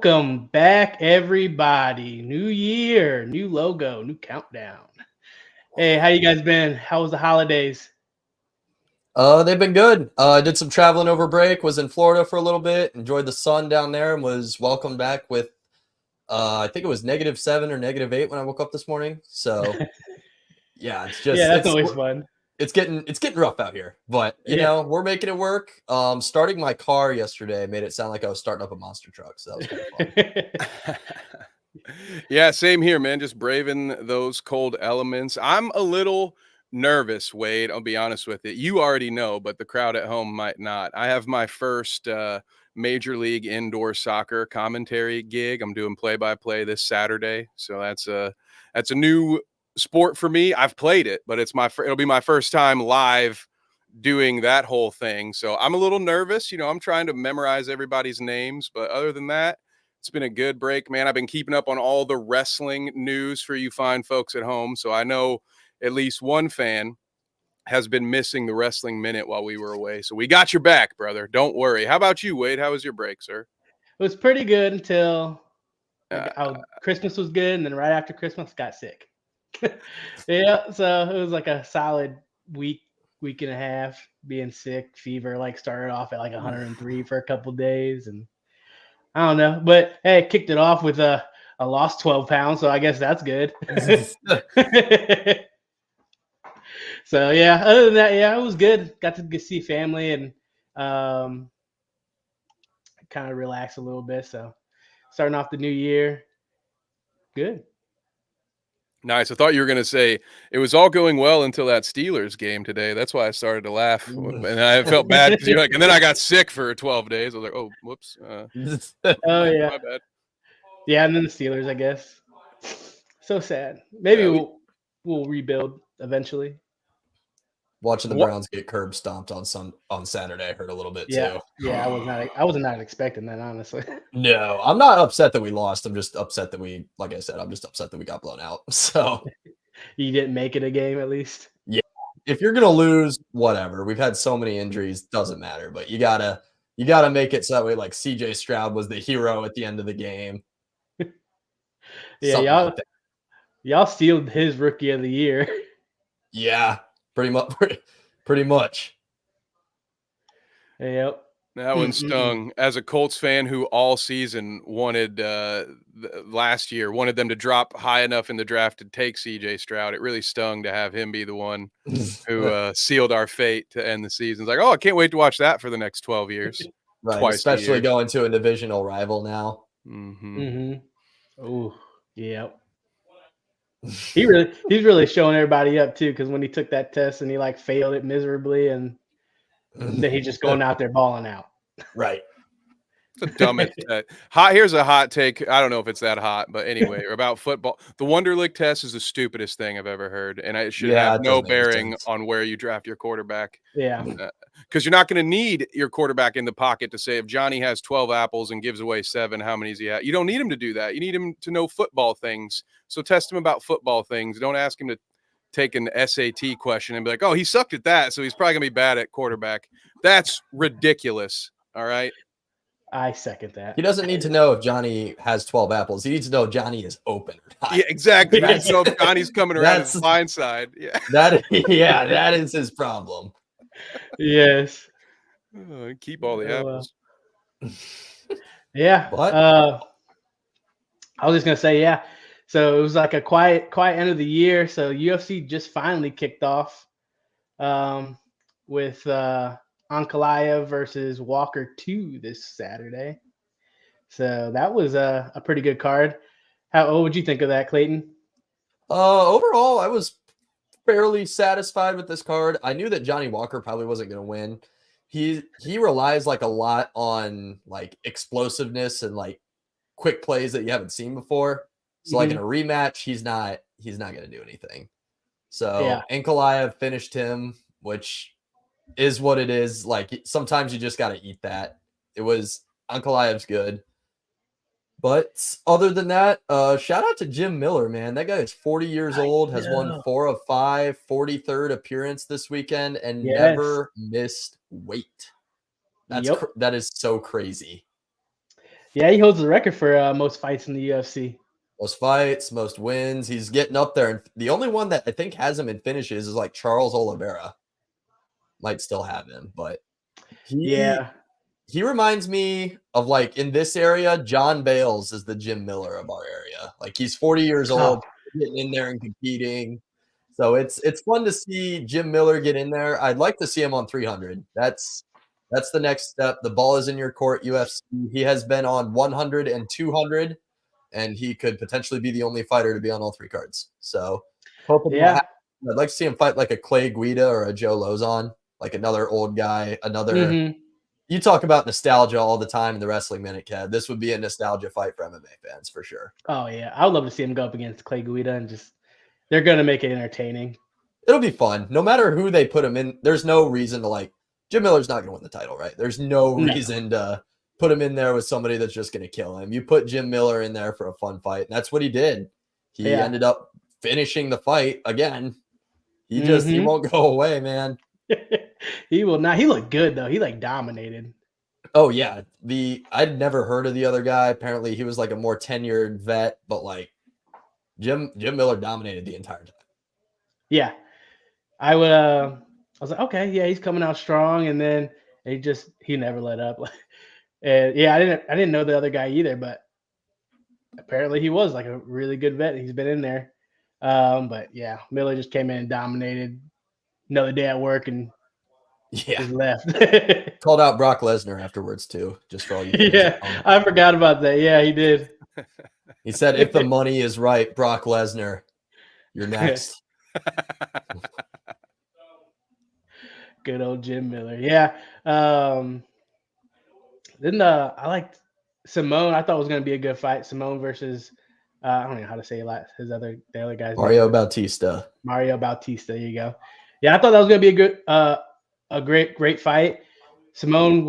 Welcome back, everybody. New year, new logo, new countdown. Hey, how you guys been? How was the holidays? They've been good. I did some traveling over break, was in Florida for a little bit, enjoyed the sun down there, and was welcomed back with, I think it was -7 or -8 when I woke up this morning. So yeah, it's Yeah, just that's always fun. it's getting rough out here, but Yeah. we're making it work. Starting my car yesterday made it sound like I was starting up a monster truck, so that was kind of fun. Yeah, same here, man. Just braving those cold elements. I'm a little nervous, Wade. I'll be honest with you. You already know, but the crowd at home might not. I have my first major league indoor soccer commentary gig. I'm doing play-by-play this Saturday, so that's a new sport for me. I've played it, but it'll be my first time live doing that whole thing. So I'm a little nervous. I'm trying to memorize everybody's names, but other than that, it's been a good break, man. I've been keeping up on all the wrestling news for you fine folks at home. So I know at least one fan has been missing the wrestling minute while we were away. So we got your back, brother. Don't worry. How about you, Wade? How was your break, sir? It was pretty good until Uh, Christmas was good, and then right after Christmas, got sick. Yeah, so it was like a solid week and a half being sick, fever. Like started off at like 103 for a couple days, and I don't know, but hey, kicked it off with I lost 12 pounds, so I guess that's good. So yeah, other than that, yeah, it was good. Got to see family and um, kind of relax a little bit. So starting off the new year, good. nice. I thought you were going to say it was all going well until that Steelers game today. That's why I started to laugh. And I felt bad because you're like, and then I got sick for 12 days. I was like, oh, whoops. Oh yeah, My bad. yeah, and then the Steelers, I guess. So sad. Maybe Yeah, we'll rebuild eventually. Watching the What? Browns get curb stomped on Saturday hurt a little bit Yeah, too. yeah, I was not expecting that, honestly. No, I'm not upset that we lost. I'm just upset that like I said, I'm just upset that we got blown out. So You didn't make it a game at least. yeah, if you're gonna lose, whatever. We've had so many injuries, doesn't matter. But you gotta make it so that way. Like CJ Stroud was the hero at the end of the game. Yeah, Something like that. y'all sealed his rookie of the year. Yeah, pretty much. Pretty much. Yep. That one stung. As a Colts fan who all season wanted last year wanted them to drop high enough in the draft to take CJ Stroud, it really stung to have him be the one who sealed our fate to end the season. It's like, oh, I can't wait to watch that for the next 12 years. Right, Twice a especially year. going to a divisional rival now. Oh, yep. He's really showing everybody up too, because when he took that test and he like failed it miserably, and then he's just going out there balling out. Right. The dumbest. Here's a hot take. I don't know if it's that hot, but anyway, about football. The Wonderlic test is the stupidest thing I've ever heard, and it should have it no doesn't make any bearing sense. on where you draft your quarterback. Yeah. Because you're not going to need your quarterback in the pocket to say if Johnny has 12 apples and gives away 7, how many is he at? You don't need him to do that. You need him to know football things. So test him about football things. Don't ask him to take an SAT question and be like, oh, he sucked at that, so he's probably going to be bad at quarterback. That's ridiculous. All right. I second that. He doesn't need to know if Johnny has 12 apples. He needs to know if Johnny is open or not. Yeah, exactly. He needs to know if Johnny's coming around his blind side. Yeah. That is his problem. Yes. Keep all the apples. Yeah. What? I was just gonna say, yeah. So it was like a quiet end of the year. So UFC just finally kicked off with Ankalaev versus Walker 2 this Saturday. So that was a pretty good card. What would you think of that, Clayton? Overall, I was fairly satisfied with this card. I knew that Johnny Walker probably wasn't going to win. He relies like a lot on like explosiveness and like quick plays that you haven't seen before. So like in a rematch, he's not going to do anything. So Ankalaev finished him, which is what it is. Like sometimes you just got to eat that. It was Ankalaev's good. But other than that, shout out to Jim Miller, man. That guy is 40 years old, has won 4 of 5, 43rd appearance this weekend, and never missed weight. That is so crazy. Yeah, he holds the record for most fights in the UFC. Most fights, most wins. He's getting up there. And the only one that I think has him in finishes is like Charles Oliveira. Might still have him, but he Yeah. he reminds me of, like, in this area, John Bales is the Jim Miller of our area. Like, he's 40 years Oh, old, getting in there and competing. So it's fun to see Jim Miller get in there. I'd like to see him on 300. That's the next step. The ball is in your court, UFC. He has been on 100 and 200, and he could potentially be the only fighter to be on all 3 cards. So, hoping that yeah. happens. I'd like to see him fight like a Clay Guida or a Joe Lozon, like another old guy, another Mm-hmm. you talk about nostalgia all the time in the Wrestling Minute, Kev. This would be a nostalgia fight for MMA fans for sure. Oh yeah, I would love to see him go up against Clay Guida and just they're gonna make it entertaining. It'll be fun. No matter who they put him in, there's no reason to like Jim Miller's not going to win the title, right? There's no No. reason to put him in there with somebody that's just going to kill him. You put Jim Miller in there for a fun fight, and that's what he did. He ended up finishing the fight again. He won't go away, man. He will not. He looked good though. He like dominated. Oh yeah, I'd never heard of the other guy. Apparently, he was like a more tenured vet, but like Jim Miller dominated the entire time. Yeah, I would. I was like, okay, yeah, he's coming out strong, and then he never let up. And yeah, I didn't know the other guy either, but apparently he was like a really good vet. He's been in there. But yeah, Miller just came in and dominated. Another day at work and just left. Called out Brock Lesnar afterwards too, just for all you fans. Yeah, I forgot about that. Yeah, he did. He said, if the money is right, Brock Lesnar, you're next. Good old Jim Miller. Yeah. Then I liked Simone. I thought it was going to be a good fight. Simone versus I don't know how to say the other guy's Mario name. Bautista. Mario Bautista. There you go. Yeah, I thought that was going to be a great fight. Simone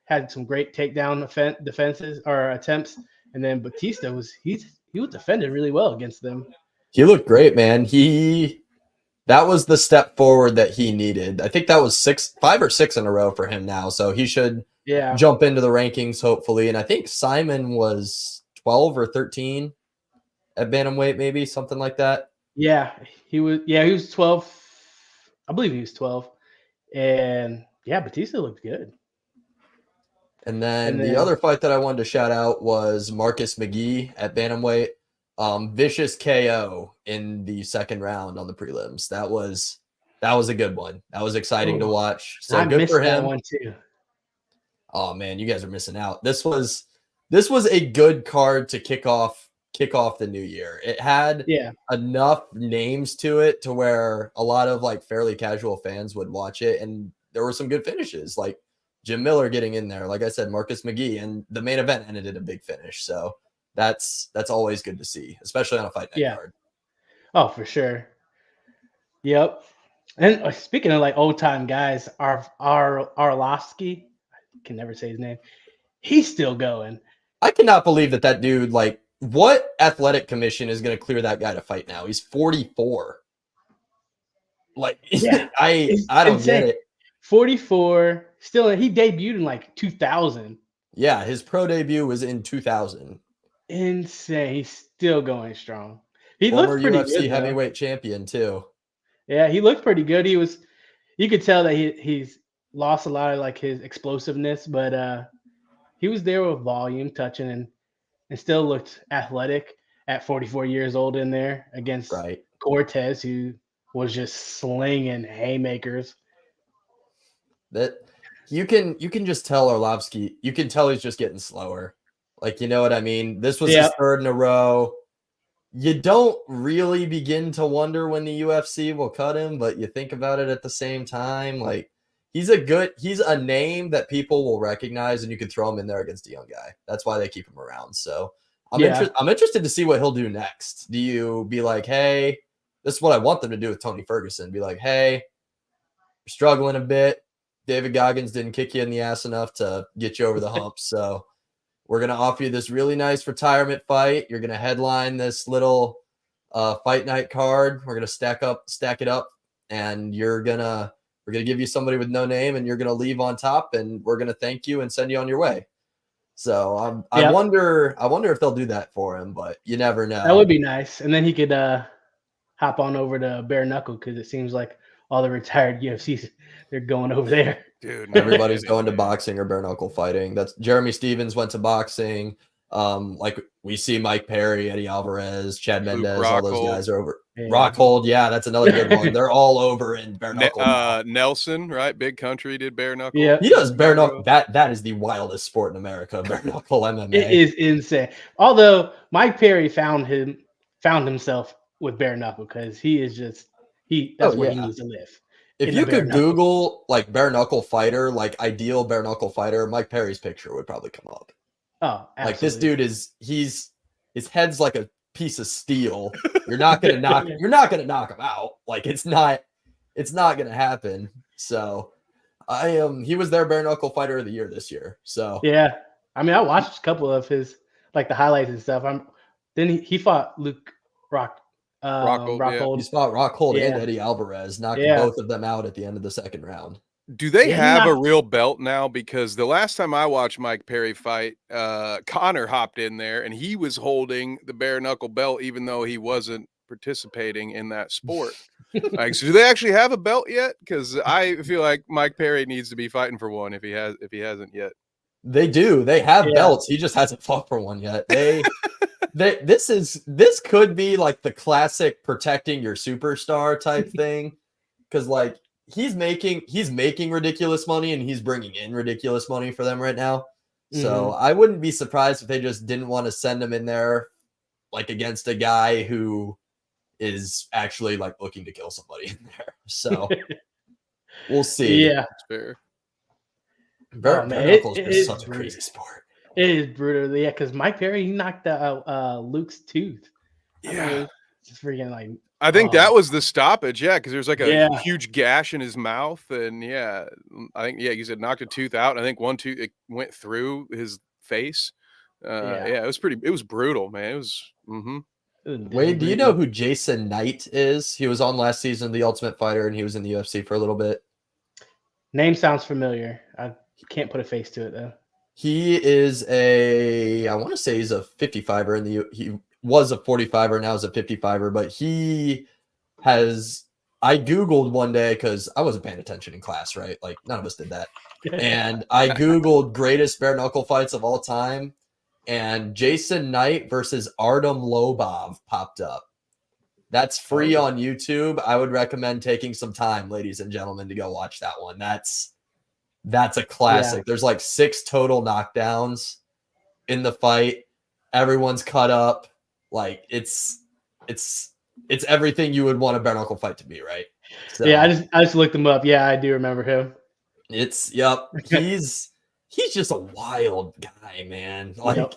had some great takedown defenses or attempts, and then Bautista was defended really well against them. He looked great, man. That was the step forward that he needed. I think that was 5 or 6 in a row for him now. So he should jump into the rankings, hopefully. And I think Simon was 12 or 13 at bantamweight, maybe something like that. Yeah, he was 12. I believe he was 12. And yeah, Batista looked good. And then the other fight that I wanted to shout out was Marcus McGee at bantamweight. Vicious KO in the second round on the prelims. That was a good one. That was exciting to watch. So I good for him. That one too. Oh man, you guys are missing out. This was a good card to kick off the new year. It had enough names to it to where a lot of like fairly casual fans would watch it, and there were some good finishes, like Jim Miller getting in there. Like I said, Marcus McGee, and the main event ended in a big finish. So that's always good to see, especially on a fight night card. Oh, for sure. Yep. And speaking of like old time guys, Arlovsky, I can never say his name. He's still going. I cannot believe that dude, like, what athletic commission is going to clear that guy to fight now? He's 44. Like, I don't get it. 44. Still, he debuted in like 2000. Yeah, his pro debut was in 2000. Insane. He's still going strong. He Former looked pretty UFC good, heavyweight champion too. Yeah, he looked pretty good. You could tell that he's lost a lot of like his explosiveness, but he was there with volume, touching, and still looked athletic at 44 years old in there against Cortez, who was just slinging haymakers. That you can just tell Arlovsky, you can tell he's just getting slower. Like, you know what I mean? This was his third in a row. You don't really begin to wonder when the UFC will cut him, but you think about it at the same time. Like, he's a name that people will recognize, and you can throw him in there against a young guy. That's why they keep him around. So I'm interested to see what he'll do next. Do you be like, hey, this is what I want them to do with Tony Ferguson. Be like, hey, you're struggling a bit. David Goggins didn't kick you in the ass enough to get you over the hump. So we're going to offer you this really nice retirement fight. You're going to headline this little fight night card. We're going to stack it up, and we're going to give you somebody with no name, and you're going to leave on top, and we're going to thank you and send you on your way. So I wonder if they'll do that for him, but you never know. That would be nice. And then he could hop on over to bare knuckle because it seems like all the retired UFCs they're going over there. Dude, Everybody's going to boxing or bare knuckle fighting. That's Jeremy Stevens went to boxing. Like we see Mike Perry, Eddie Alvarez, Chad Mendez, all those guys are over. Yeah. Rockhold, yeah, that's another good one. They're all over in bare knuckle. Nelson, right? Big Country did bare knuckle. Yeah, he does bare knuckle. That is the wildest sport in America. Bare knuckle MMA. It is insane. Although Mike Perry found himself with bare knuckle because he is just that's where he needs to live. If you could Google like bare knuckle fighter, like ideal bare knuckle fighter, Mike Perry's picture would probably come up. Oh, absolutely. Like this dude his head's like a piece of steel. You're not gonna knock him out. Like it's not gonna happen. So he was their bare knuckle fighter of the year this year. So yeah, I mean I watched a couple of his like the highlights and stuff. Then he fought Luke Rockhold. He fought Rockhold and Eddie Alvarez, knocked both of them out at the end of the second round. Do they have a real belt now? Because the last time I watched Mike Perry fight, Connor hopped in there and he was holding the bare knuckle belt, even though he wasn't participating in that sport. Like, so do they actually have a belt yet? Because I feel like Mike Perry needs to be fighting for one if he hasn't yet. They do. They have belts. He just hasn't fought for one yet. This could be like the classic protecting your superstar type thing, because like he's making ridiculous money and he's bringing in ridiculous money for them right now. So I wouldn't be surprised if they just didn't want to send him in there like against a guy who is actually like looking to kill somebody in there. So we'll see. Yeah, that's fair. Bare knuckles is such a crazy sport. It is brutal, yeah. Because Mike Perry, he knocked out Luke's tooth. Yeah, just freaking like. I think that was the stoppage. Yeah, because there's like a huge gash in his mouth, and I think you said knocked a tooth out. I think one tooth it went through his face. It was brutal, man. It was. Wade, do you know who Jason Knight is? He was on last season, The Ultimate Fighter, and he was in the UFC for a little bit. Name sounds familiar. I can't put a face to it though. He is I want to say he's a 55er he was a 45er, now is a 55er, but I Googled one day because I wasn't paying attention in class, right? Like none of us did that. And I Googled greatest bare knuckle fights of all time, and Jason Knight versus Artem Lobov popped up. That's free on YouTube. I would recommend taking some time, ladies and gentlemen, to go watch that one. That's a classic. Yeah. There's like 6 total knockdowns in the fight. Everyone's cut up. Like it's everything you would want a bare knuckle fight to be, right? So, yeah, I just looked him up. Yeah, I do remember him. He's just a wild guy, man. Like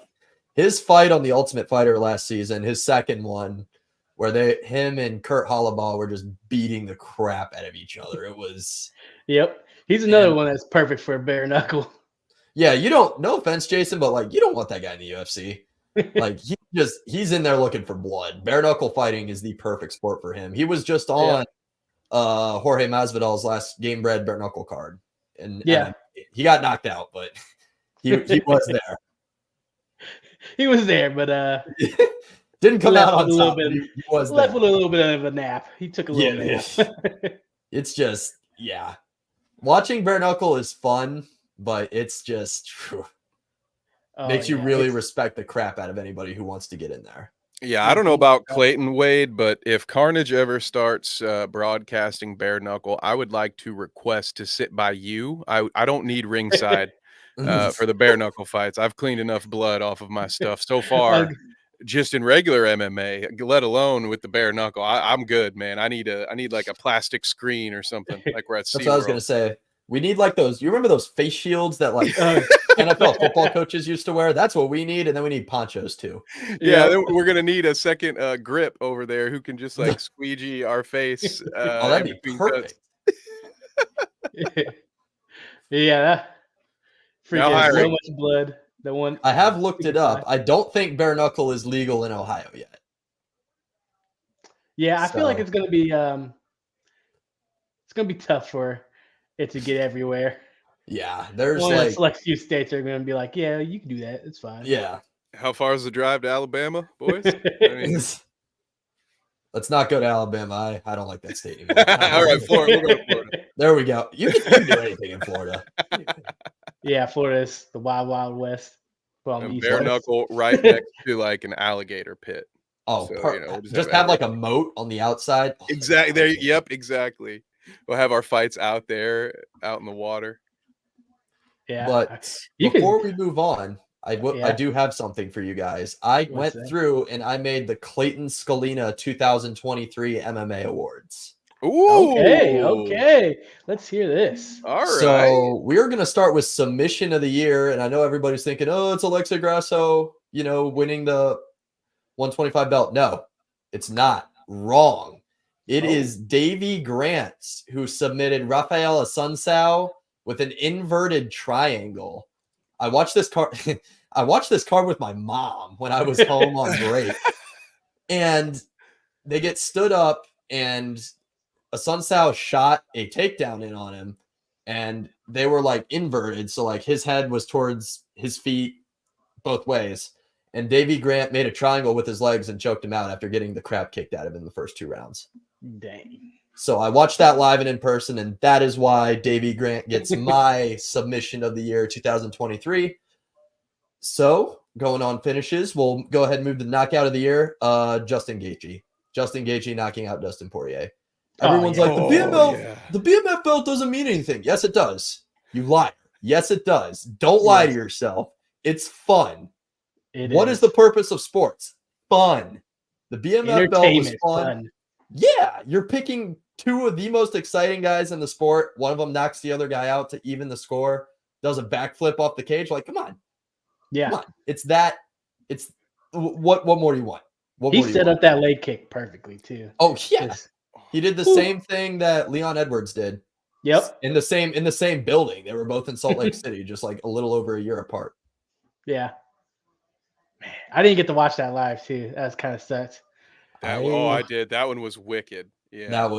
his fight on The Ultimate Fighter last season, his second one, where him and Kurt Holloway were just beating the crap out of each other. It was. Yep. He's another one that's perfect for a bare knuckle. Yeah, no offense, Jason, but like you don't want that guy in the UFC. Like he's in there looking for blood. Bare knuckle fighting is the perfect sport for him. He was just on Jorge Masvidal's last Game Bred bare knuckle card. And he got knocked out, but he was there. He was there, but didn't come out on top. He was left with a little bit of a nap. He took a little nap. It's just watching bare knuckle is fun, but it's just makes you really respect the crap out of anybody who wants to get in there. Yeah, I don't know about Clayton, Wade, but if Carnage ever starts broadcasting bare knuckle, I would like to request to sit by you. I don't need ringside for the bare knuckle fights. I've cleaned enough blood off of my stuff so far, just in regular MMA, let alone with the bare knuckle. I'm good, man. I need like a plastic screen or something like we're at SeaWorld. That's what I was gonna say. We need like those. You remember those face shields that like NFL football coaches used to wear? That's what we need, and then we need ponchos too. Yeah, then we're gonna need a second grip over there who can just like squeegee our face. That'd be perfect. Yeah, freaking so much blood. The one I have looked it up. I don't think bare knuckle is legal in Ohio yet. Yeah, I feel like it's gonna be tough for it to get everywhere. Yeah, there's Only a like, select few states are going to be like, yeah, you can do that. It's fine. yeah. How far is the drive to Alabama, boys? I mean, Let's not go to Alabama. I don't like that state anymore. all right, Florida. We'll go to Florida. There we go. You can do anything in Florida. Yeah, Florida's the wild, wild west. Well, on the And East bare Coast. knuckle right next to like an alligator pit. Oh, So, we'll just have like a moat on the outside. Oh, exactly there. Yep, exactly. We'll have our fights out there, out in the water. Yeah. But You before could, we move on, I Yeah. do have something for you guys. I What's went that? through and I made the Clayton Scalina 2023 MMA awards. Ooh. Okay. Let's hear this. All right. So we're going to start with submission of the year. And I know everybody's thinking, oh, it's Alexa Grasso, winning the 125 belt. No, it's not. Wrong. It is Davey Grant who submitted Rafael Asuncao with an inverted triangle. I watched this card. I watched this card with my mom when I was home on break, and they get stood up, and Asuncao shot a takedown in on him, and they were like inverted, so like his head was towards his feet both ways. And Davey Grant made a triangle with his legs and choked him out after getting the crap kicked out of him in the first 2 rounds. Dang. So I watched that live and in person, and that is why Davey Grant gets my submission of the year 2023. So going on finishes, we'll go ahead and move to the knockout of the year. Justin Gaethje. Justin Gaethje knocking out Dustin Poirier. Everyone's like, the BMF belt doesn't mean anything. Yes, it does. You liar. Yes, it does. Don't lie to yourself. It's fun. What is the purpose of sports? Fun. The BMF belt was fun. Yeah, you're picking 2 of the most exciting guys in the sport. One of them knocks the other guy out to even the score, does a backflip off the cage. Like, come on. Yeah. Come on. It's that. It's what more do you want? He set up that leg kick perfectly too. Oh, yeah. He did the same thing that Leon Edwards did. Yep. In the same building. They were both in Salt Lake City, just like a little over a year apart. Yeah. Man, I didn't get to watch that live too. That was kind of sucks. I did. That one was wicked. Yeah.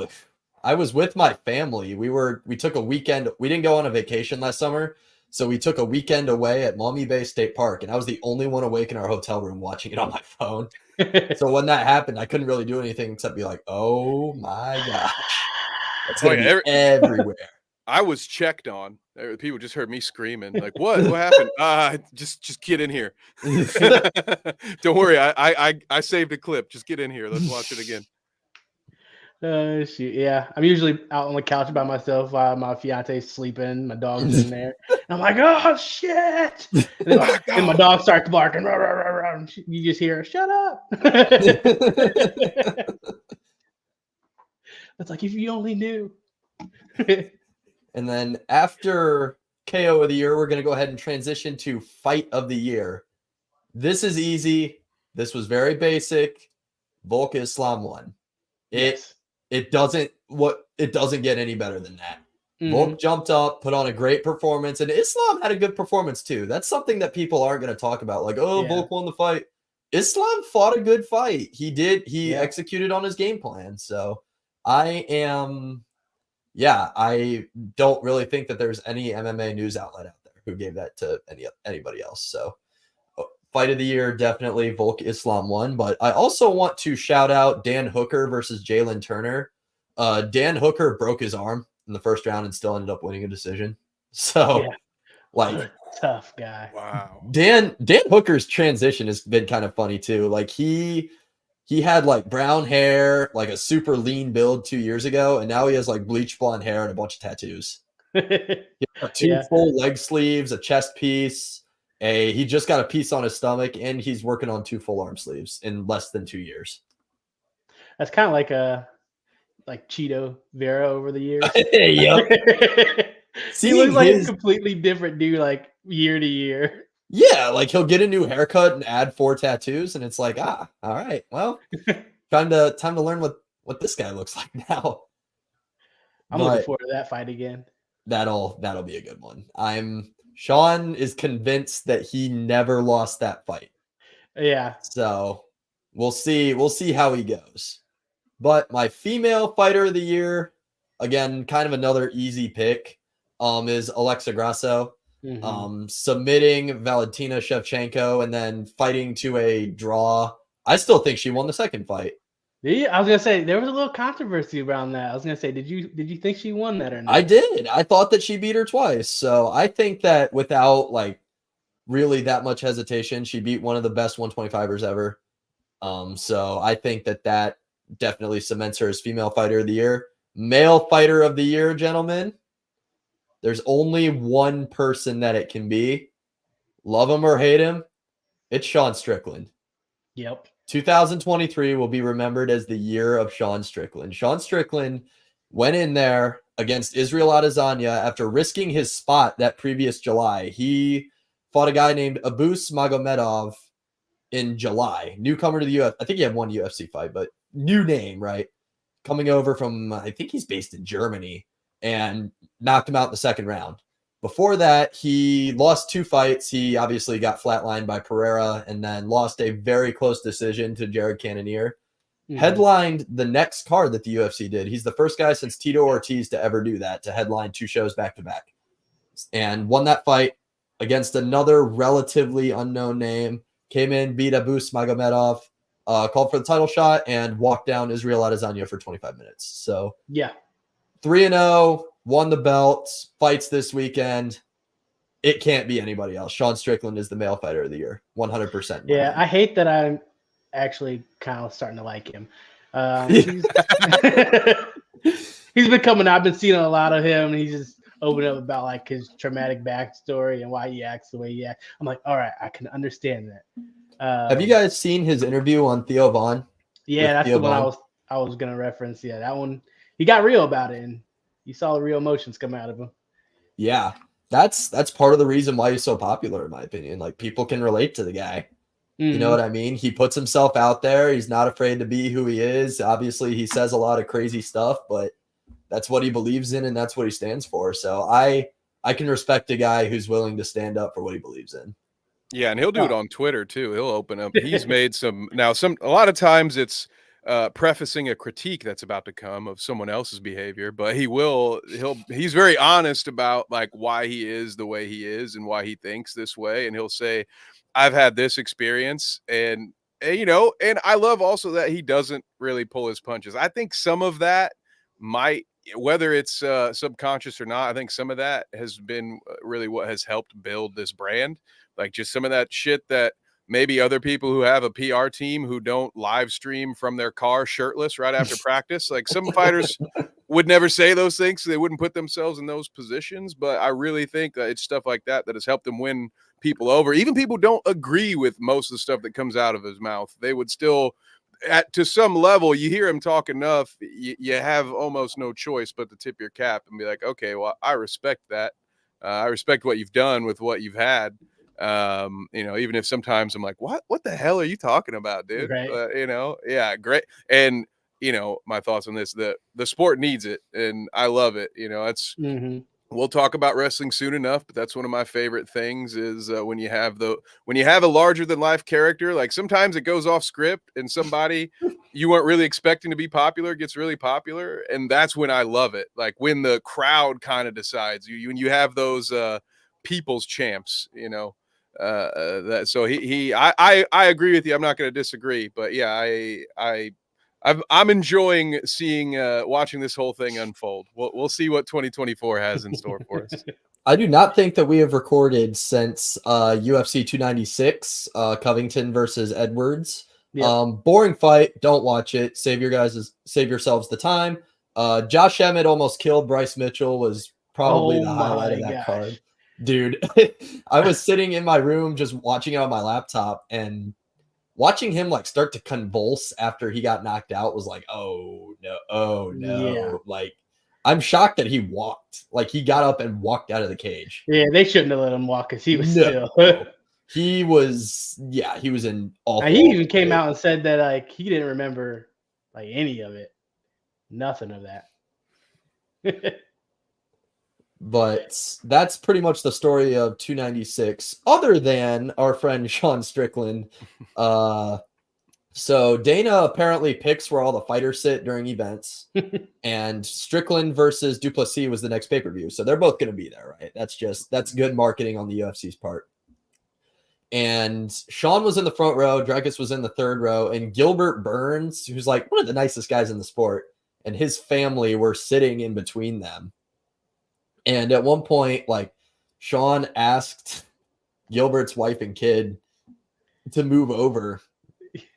I was with my family. We took a weekend. We didn't go on a vacation last summer, so we took a weekend away at Maumee Bay State Park, and I was the only one awake in our hotel room watching it on my phone. So when that happened, I couldn't really do anything except be like, "Oh my gosh, that's gonna be everywhere." I was checked on. People just heard me screaming, like, "What? What happened?" Just get in here. Don't worry, I saved a clip. Just get in here. Let's watch it again. Shoot. Yeah, I'm usually out on the couch by myself while my fiance's sleeping. My dog's in there. And I'm like, oh shit! And my dog starts barking. Rah, rah, rah, rah. You just hear, "Shut up!" It's like, if you only knew. And then after KO of the year, we're going to go ahead and transition to fight of the year. This is easy. This was very basic. Volk Islam won. It doesn't get any better than that. Mm-hmm. Volk jumped up, put on a great performance, and Islam had a good performance too. That's something that people aren't going to talk about. Like, Volk won the fight. Islam fought a good fight. He did. He executed on his game plan. So I don't really think that there's any MMA news outlet out there who gave that to anybody else. So fight of the year, definitely Volk Islam won. But I also want to shout out Dan Hooker versus Jalen Turner. Dan Hooker broke his arm in the first round and still ended up winning a decision. So tough guy. Wow. Dan Hooker's transition has been kind of funny too. Like he had like brown hair, like a super lean build 2 years ago, and now he has like bleach blonde hair and a bunch of tattoos. He got 2 full leg sleeves, a chest piece. He just got a piece on his stomach, and he's working on 2 full arm sleeves in less than 2 years. That's kind of like Cheeto Vera over the years. Yep. He looks like a completely different dude, like year to year. Yeah, like he'll get a new haircut and add 4 tattoos, and it's like, all right, well, time to learn what this guy looks like now. I'm looking forward to that fight again. That'll be a good one. Sean is convinced that he never lost that fight. Yeah. So we'll see how he goes. But my female fighter of the year, again, kind of another easy pick. is Alexa Grasso. Mhm. Submitting Valentina Shevchenko and then fighting to a draw. I still think she won the second fight. Yeah, I was gonna say there was a little controversy around that. I was gonna say, did you think she won that or not? I did. I thought that she beat her twice. So I think that without like really that much hesitation, she beat one of the best 125ers ever. So I think that that definitely cements her as female fighter of the year. Male fighter of the year, gentlemen. There's only one person that it can be. Love him or hate him, it's Sean Strickland. Yep. 2023 will be remembered as the year of Sean Strickland. Sean Strickland went in there against Israel Adesanya after risking his spot that previous July. He fought a guy named Abus Magomedov in July. Newcomer to the UFC. I think he had one UFC fight, but new name, right? Coming over from, I think he's based in Germany, and knocked him out in the second round. Before that, he lost 2 fights. He obviously got flatlined by Pereira and then lost a very close decision to Jared Cannonier. Mhm. Headlined the next card that the UFC did. He's the first guy since Tito Ortiz to ever do that, to headline 2 shows back to back. And won that fight against another relatively unknown name. Came in, beat Abus Magomedov, called for the title shot, and walked down Israel Adesanya for 25 minutes. So Yeah. 3-0, won the belt, fights this weekend. It can't be anybody else. Sean Strickland is the male fighter of the year, 100%. Yeah, I hate that I'm actually kind of starting to like him. He's he's been coming out. I've been seeing a lot of him, and he's just opening up about like his traumatic backstory and why he acts the way he acts. I'm like, all right, I can understand that. Have you guys seen his interview on Theo Vaughn? Yeah, that's Theo the one Vaughn? I was gonna reference. Yeah, that one. He got real about it, and you saw the real emotions come out of him. Yeah, that's part of the reason why he's so popular, in my opinion. Like, people can relate to the guy. You know Mhm. what I mean? He puts himself out there. He's not afraid to be who he is. Obviously, he says a lot of crazy stuff, but that's what he believes in and that's what he stands for. So I can respect a guy who's willing to stand up for what he believes in. Yeah, and he'll do it Oh. on Twitter too. He'll open up. He's made some a lot of times it's prefacing a critique that's about to come of someone else's behavior, but he's very honest about like why he is the way he is and why he thinks this way, and he'll say, I've had this experience, and and I love also that he doesn't really pull his punches. I think some of that might, whether it's subconscious or not, I think some of that has been really what has helped build this brand. Like, just some of that shit that maybe other people who have a PR team who don't live stream from their car shirtless right after practice, like some fighters would never say those things, so they wouldn't put themselves in those positions. But I really think that it's stuff like that that has helped him win people over. Even people don't agree with most of the stuff that comes out of his mouth. They would still, to some level, you hear him talk enough, you have almost no choice but to tip your cap and be like, okay, well, I respect that. I respect what you've done with what you've had. Even if sometimes I'm like, what the hell are you talking about, dude? Right. Yeah, great. And my thoughts on this, the sport needs it, and I love it. It's Mhm. We'll talk about wrestling soon enough, but that's one of my favorite things is when you have a larger than life character. Like, sometimes it goes off script and somebody you weren't really expecting to be popular gets really popular, and that's when I love it. Like, when the crowd kind of decides when you have those people's champs, that so I agree with you. I'm not going to disagree, but yeah, I'm enjoying watching this whole thing unfold. We'll see what 2024 has in store for us. I do not think that we have recorded since UFC 296, Covington versus Edwards. Yep. Boring fight. Don't watch it. Save yourselves the time. Josh Emmett almost killed Bryce Mitchell was probably Oh the highlight my of that gosh. card. Dude, I was sitting in my room just watching it on my laptop, and watching him like start to convulse after he got knocked out was like, oh no. Yeah. Like, I'm shocked that he walked. Like, he got up and walked out of the cage. Yeah, they shouldn't have let him walk because he was No. still. He was in awful. He even awful came shape. out and said that like he didn't remember like any of it, nothing of that. But that's pretty much the story of 296. Other than our friend Sean Strickland, So Dana apparently picks where all the fighters sit during events, and Strickland versus Duplessis was the next pay-per-view. So they're both going to be there, right? That's good marketing on the UFC's part. And Sean was in the front row, Dricus was in the third row, and Gilbert Burns, who's like one of the nicest guys in the sport, and his family were sitting in between them. And at one point, like, Sean asked Gilbert's wife and kid to move over,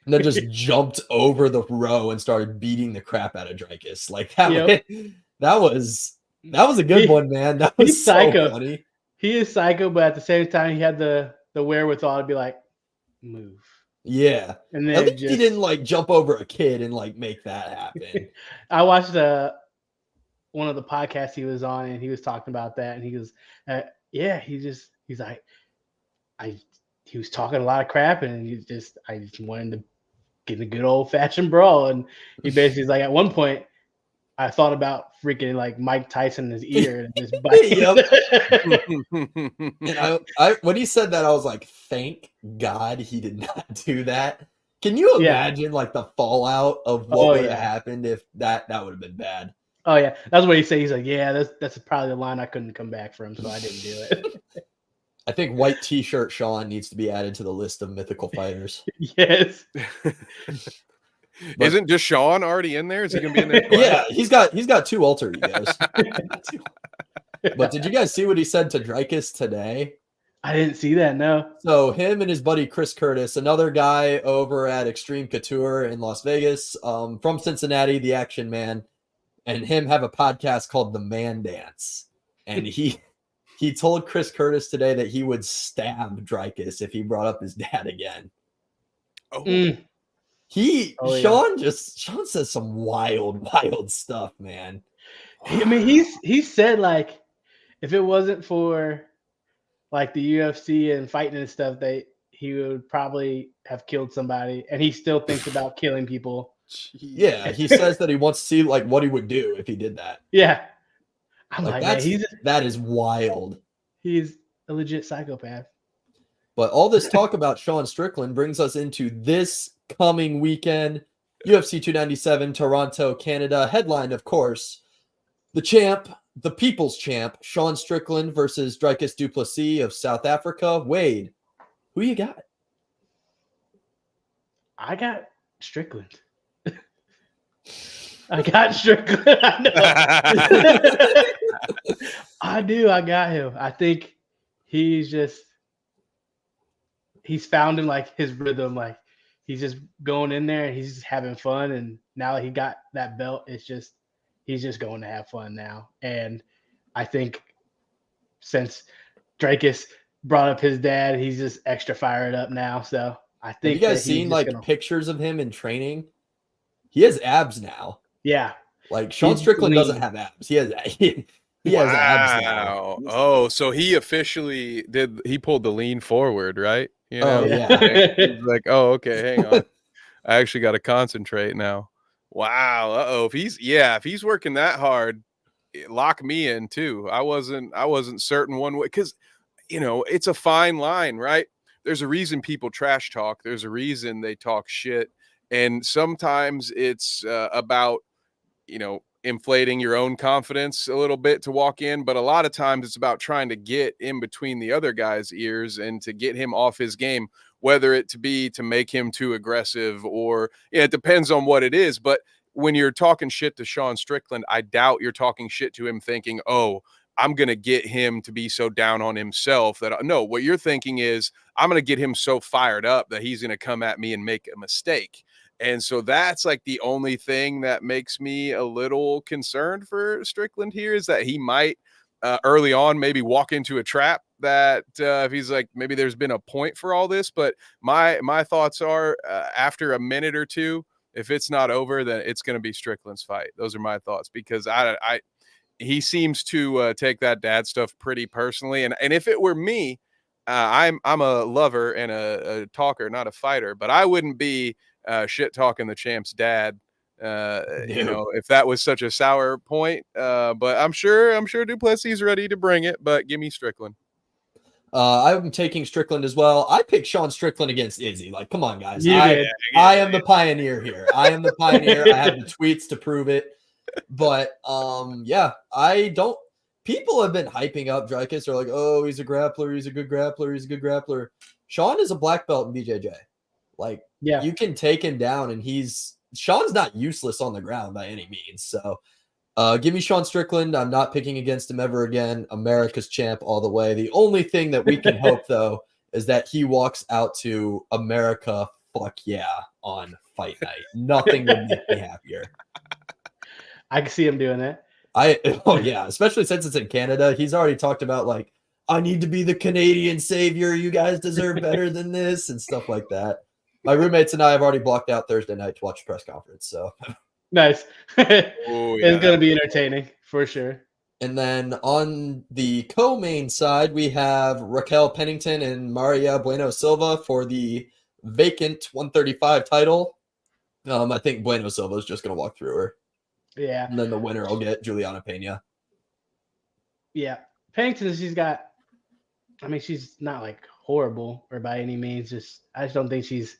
and then just jumped over the row and started beating the crap out of Dricus. Like that was a good one, man. That was so psycho. funny. He is psycho, but at the same time, he had the wherewithal to be like, move. Yeah. And then at least he didn't like jump over a kid and like make that happen. I watched one of the podcasts he was on, and he was talking about that, and he goes, he's like, he was talking a lot of crap, and I just wanted to get a good old fashioned brawl. And he basically is like, at one point, I thought about freaking like Mike Tyson in his ear and just biting. And I when he said that, I was like, thank God he did not do that. Can you imagine like the fallout of what would have happened if that would have been bad? Oh yeah, that's what he said. He's like, yeah, that's probably the line I couldn't come back from, so I didn't do it. I think white T-shirt Sean needs to be added to the list of mythical fighters. Yes. Isn't Deshaun already in there? Is he gonna be in there? Yeah, he's got two alter egos. But did you guys see what he said to Dricus today? I didn't see that, no. So him and his buddy Chris Curtis, another guy over at Extreme Couture in Las Vegas, from Cincinnati, the Action Man, and him have a podcast called The Man Dance. And he told Chris Curtis today that he would stab Dricus if he brought up his dad again. Oh. Sean says some wild stuff, man. I mean, he said like, if it wasn't for like the UFC and fighting and stuff, he would probably have killed somebody, and he still thinks about killing people. Yeah, he says that he wants to see like what he would do if he did that. Yeah, I'm like man, that is wild. He's a legit psychopath. But all this talk about Sean Strickland brings us into this coming weekend, UFC 297, Toronto, Canada. Headline, of course, the champ, the people's champ, Sean Strickland versus Dricus Duplessis of South Africa. Wade, who you got? I got Strickland. I got Strickland. I know. I do. I got him. I think he's found him like his rhythm. Like he's just going in there and he's just having fun. And now that he got that belt, he's just going to have fun now. And I think since Dricus brought up his dad, he's just extra fired up now. So I think have you guys seen like pictures of him in training? He has abs now. Yeah. Like Sean Strickland doesn't have abs. He has abs now. Oh, so he officially he pulled the lean forward, right? You know? Oh yeah. He's like, oh, okay, hang on. I actually got to concentrate now. Wow. If he's working that hard, lock me in too. I wasn't certain one way, because it's a fine line, right? There's a reason people trash talk. There's a reason they talk shit. And sometimes it's about, inflating your own confidence a little bit to walk in. But a lot of times it's about trying to get in between the other guy's ears and to get him off his game, whether it to make him too aggressive or it depends on what it is. But when you're talking shit to Sean Strickland, I doubt you're talking shit to him thinking, oh, I'm going to get him to be so down on himself that no, what you're thinking is I'm going to get him so fired up that he's going to come at me and make a mistake. And so that's like the only thing that makes me a little concerned for Strickland here, is that he might early on maybe walk into a trap that if he's like, maybe there's been a point for all this. But my thoughts are after a minute or two, if it's not over, then it's going to be Strickland's fight. Those are my thoughts, because he seems to take that dad stuff pretty personally. And if it were me, I'm a lover and a talker, not a fighter, but I wouldn't be shit talking the champ's dad, if that was such a sour point. But I'm sure Duplessis is ready to bring it, but give me Strickland. I'm taking Strickland as well. I picked Sean Strickland against Izzy. Like, come on, guys. You did. I am the pioneer here. I am the pioneer. I have the tweets to prove it. But yeah, I don't. People have been hyping up Dreykus. They're like, oh, he's a grappler. He's a good grappler. He's a good grappler. Sean is a black belt in BJJ. Like, Yeah. you can take him down, and Sean's not useless on the ground by any means. So give me Sean Strickland. I'm not picking against him ever again. America's champ all the way. The only thing that we can hope, though, is that he walks out to America, fuck yeah, on fight night. Nothing would make me happier. I can see him doing that. Oh yeah, especially since it's in Canada. He's already talked about, like, I need to be the Canadian savior. You guys deserve better than this and stuff like that. My roommates and I have already blocked out Thursday night to watch the press conference. So nice. Oh, It's going to be entertaining for sure. And then on the co-main side, we have Raquel Pennington and Maria Bueno Silva for the vacant 135 title. I think Bueno Silva is just going to walk through her. Yeah. And then the winner will get Juliana Pena. Yeah. Pennington, she's not like horrible or by any means. I just don't think she's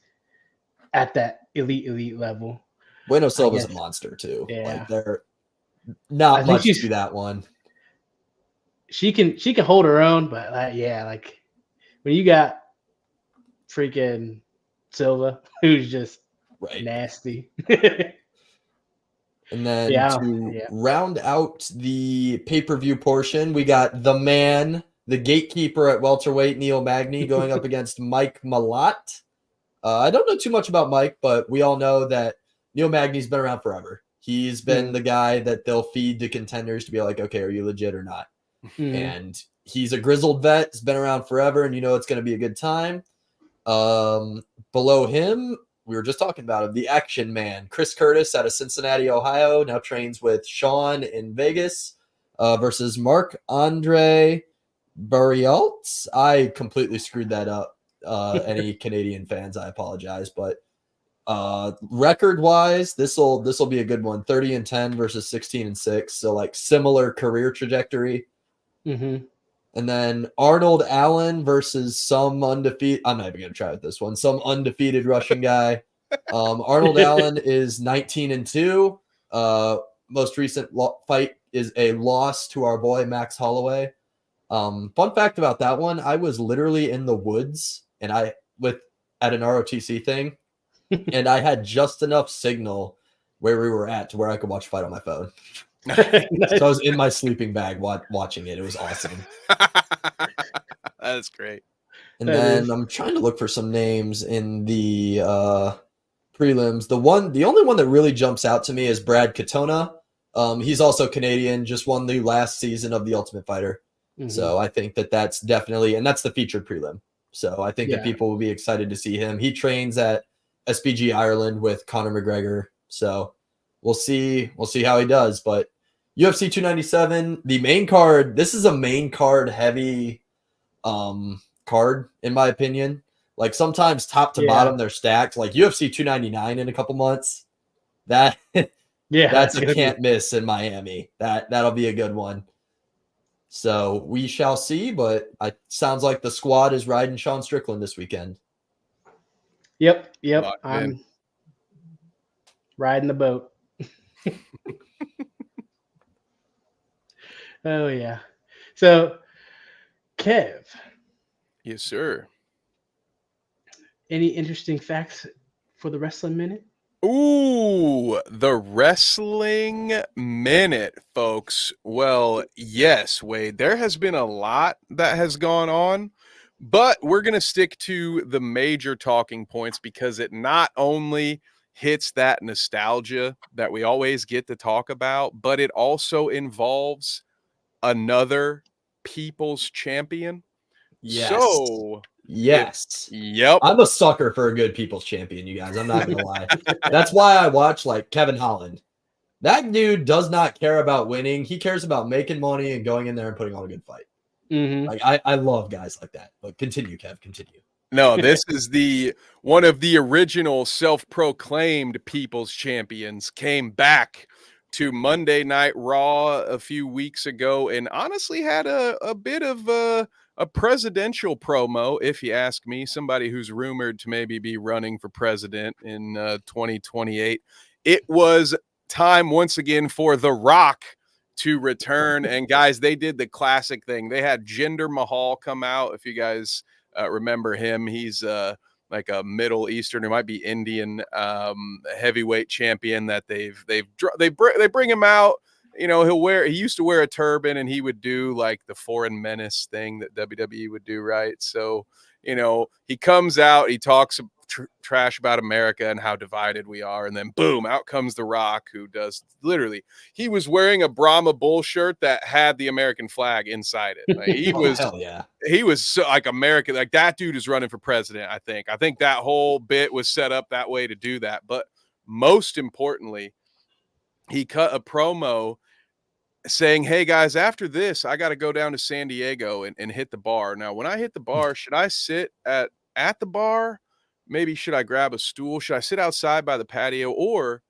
at that elite level. Bueno Silva's a monster too. Yeah. Like, they're not much to that one. She can hold her own, but yeah, like when you got freaking Silva, who's just nasty. And then to round out the pay-per-view portion, we got the man, the gatekeeper at welterweight, Neil Magny, going up against Mike Malott. I don't know too much about Mike, but we all know that Neil Magny's been around forever. He's been the guy that they'll feed to contenders to be like, okay, are you legit or not? And he's a grizzled vet. He's been around forever, and you know it's going to be a good time. Below him, we were just talking about him, the action man, Chris Curtis out of Cincinnati, Ohio, now trains with Sean in Vegas, versus Marc-Andre Barrialt. I completely screwed that up. Any Canadian fans, I apologize, but record-wise, this'll be a good one. 30-10 versus 16-6, so like similar career trajectory. And then Arnold Allen versus some undefeated. I'm not even going to try with this one. Some undefeated Russian guy. Arnold Allen is 19-2. Most recent fight is a loss to our boy Max Holloway. Fun fact about that one: I was literally in the woods and at an ROTC thing, and I had just enough signal where we were at to where I could watch a fight on my phone. So I was in my sleeping bag watching it. It was awesome. That's great. And then I'm trying to look for some names in the prelims. The only one that really jumps out to me is Brad Katona. He's also Canadian, just won the last season of The Ultimate Fighter. So I think that's definitely, and that's the featured prelim. So I think that people will be excited to see him. He trains at SBG Ireland with Conor McGregor. So we'll see how he does. But UFC 297, the main card, this is a main card heavy card, in my opinion. Like sometimes top to bottom, they're stacked. Like UFC 299 in a couple months. That's a can't miss in Miami. That'll be a good one. So we shall see, but it sounds like the squad is riding Sean Strickland this weekend. Yep. I'm riding the boat. Oh, yeah. So, Kev. Yes, sir. Any interesting facts for the Wrestling Minute? Ooh, the Wrestling Minute, folks. Well, yes, Wade, there has been a lot that has gone on, but we're going to stick to the major talking points because it not only hits that nostalgia that we always get to talk about, but it also involves another people's champion. Yes. So, yes. Yep. I'm a sucker for a good people's champion, you guys. I'm not going to lie. That's why I watch like Kevin Holland. That dude does not care about winning. He cares about making money and going in there and putting on a good fight. Like I love guys like that. But continue, Kev. Continue. No, this is one of the original self-proclaimed people's champions came back to Monday Night Raw a few weeks ago and honestly had a bit of a presidential promo, if you ask me, somebody who's rumored to maybe be running for president in 2028. It was time once again for The Rock to return. And guys, they did the classic thing. They had Jinder Mahal come out. If you guys remember him, he's like a Middle Eastern, it might be Indian heavyweight champion that they bring him out. You know, he used to wear a turban and he would do like the foreign menace thing that WWE would do, right? So, you know, he comes out, he talks trash about America and how divided we are. And then boom, out comes The Rock, who does literally, he was wearing a Brahma Bull shirt that had the American flag inside it. Like, Hell yeah. He was so like American, like that dude is running for president. I think that whole bit was set up that way to do that. But most importantly, he cut a promo saying, hey guys, after this, I got to go down to San Diego and hit the bar. Now, when I hit the bar, should I sit at the bar? Maybe should I grab a stool? Should I sit outside by the patio, or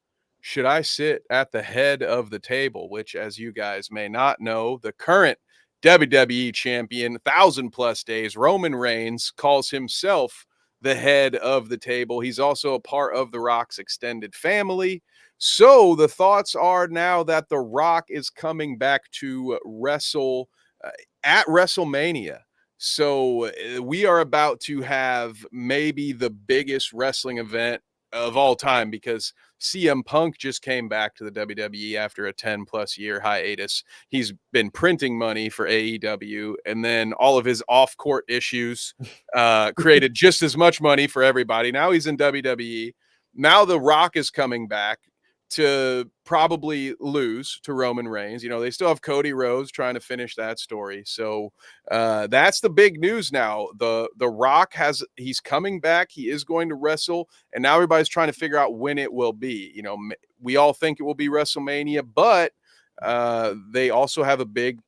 should I sit at the head of the table? Which, as you guys may not know, the current WWE champion, 1,000+ days, Roman Reigns, calls himself the head of the table. He's also a part of The Rock's extended family. So the thoughts are now that The Rock is coming back to wrestle at WrestleMania. So we are about to have maybe the biggest wrestling event of all time, because CM Punk just came back to the WWE after a 10+ year hiatus. He's been printing money for AEW, and then all of his off-court issues created just as much money for everybody. Now he's in WWE. Now The Rock is coming back to probably lose to Roman Reigns. You know, they still have Cody Rhodes trying to finish that story. So that's the big news now. The Rock he's coming back. He is going to wrestle, and now everybody's trying to figure out when it will be. You know, we all think it will be WrestleMania, but they also have a big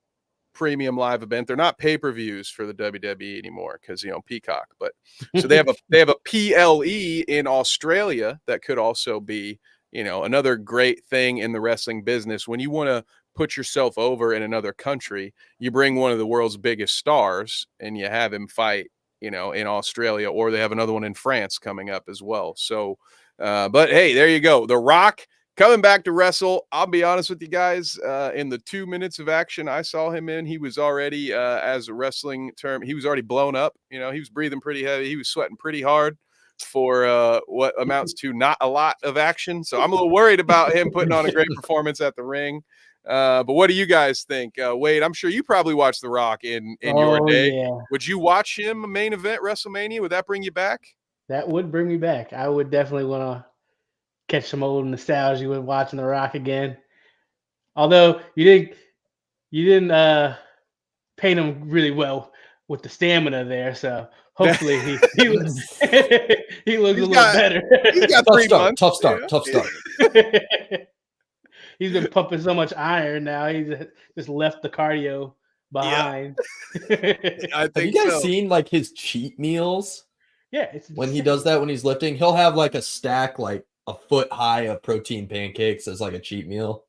premium live event. They're not pay-per-views for the WWE anymore because, you know, Peacock. But so they have a PLE in Australia that could also be, you know, another great thing in the wrestling business. When you want to put yourself over in another country, you bring one of the world's biggest stars and you have him fight, you know, in Australia, or they have another one in France coming up as well. So, but hey, there you go. The Rock coming back to wrestle. I'll be honest with you guys. In the 2 minutes of action I saw him in, he was already, as a wrestling term, he was already blown up. You know, he was breathing pretty heavy. He was sweating pretty hard for what amounts to not a lot of action. So I'm a little worried about him putting on a great performance at the ring. But what do you guys think? Wade, I'm sure you probably watched The Rock in your day. Yeah. Would you watch him main event WrestleMania? Would that bring you back? That would bring me back. I would definitely want to catch some old nostalgia with watching The Rock again. Although you didn't paint him really well with the stamina there, so hopefully he looks he looks a little better. He's got 3 months. Tough start. He's been pumping so much iron now. He's just left the cardio behind. I think Have you guys seen like his cheat meals? Yeah, it's when he does that when he's lifting, he'll have like a stack like a foot high of protein pancakes as like a cheat meal.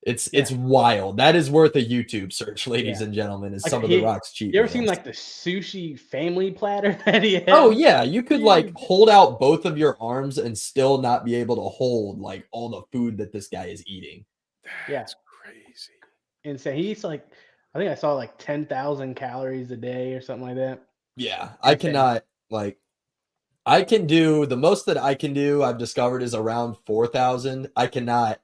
It's wild. That is worth a YouTube search, ladies and gentlemen, is like some of The Rock's cheat meals. You ever seen like the sushi family platter that he has? Oh yeah, you could like hold out both of your arms and still not be able to hold like all the food that this guy is eating. That's crazy. And so he's like, I think I saw like 10,000 calories a day or something like that. Yeah, I cannot like. I can do the most that I can do. I've discovered is around 4,000. I cannot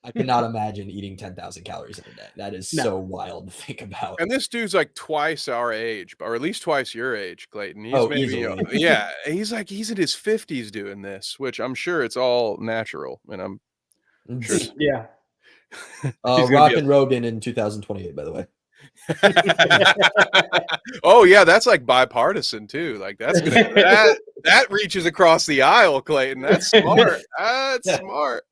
imagine eating 10,000 calories in a day. That is so wild to think about. And this dude's like twice our age, or at least twice your age, Clayton. He's easily. He's in his 50s doing this, which I'm sure it's all natural. And I'm sure. Yeah. Rock and Rogan in 2028, by the way. Oh yeah, that's like bipartisan too. Like that's gonna that reaches across the aisle, Clayton. That's smart. That's smart.